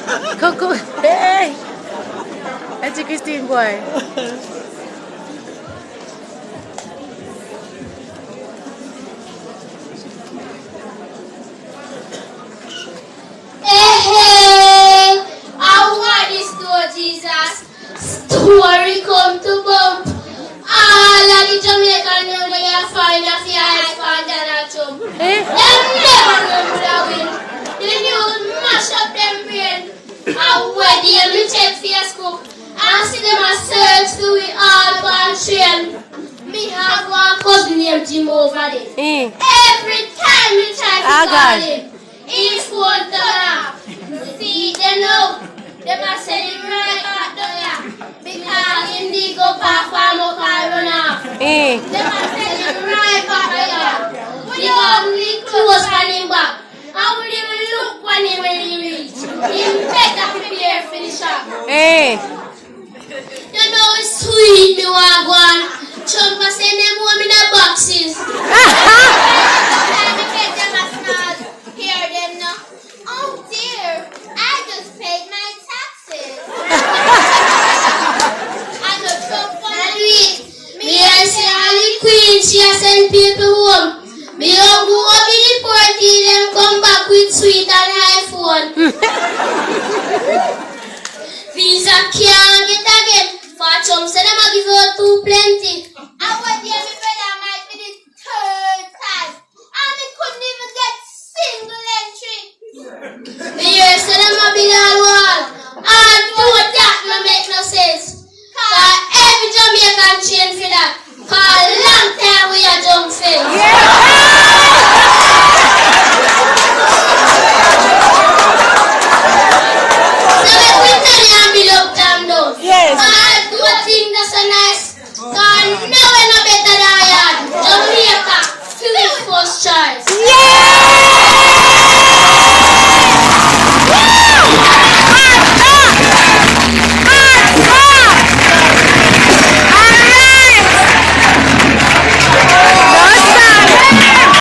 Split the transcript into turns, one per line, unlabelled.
Coco, hey! That's a Christine boy.
Hey, I want this door, Jesus. Story come to bump. All of the Jamaican know they are fine of your eyes for Donald Trump. They'll never remember that win. The news mash up them brain. And when they check Facebook and see them a search to it all on train. Me have one cousin named Jim over there. Every time we try to call him, his phone turn off. See, they know. They must send him right back there. Because him did go back farm up and run off. They must send him right back there. We only close on him back. I would even look on him when he reach. He better prepare for the shop. You know it's sweet, me want go on. Trump was send them home in the boxes. Time to get them a snaz. Hear them now. Oh dear, I just paid my taxes. I know Trump wanna do it. Me and say all the queen, she a send people home. Me don't go up in the party, them come back with sweet and iPhone. Visa can't get again. For Trump say them a give out 2 planes.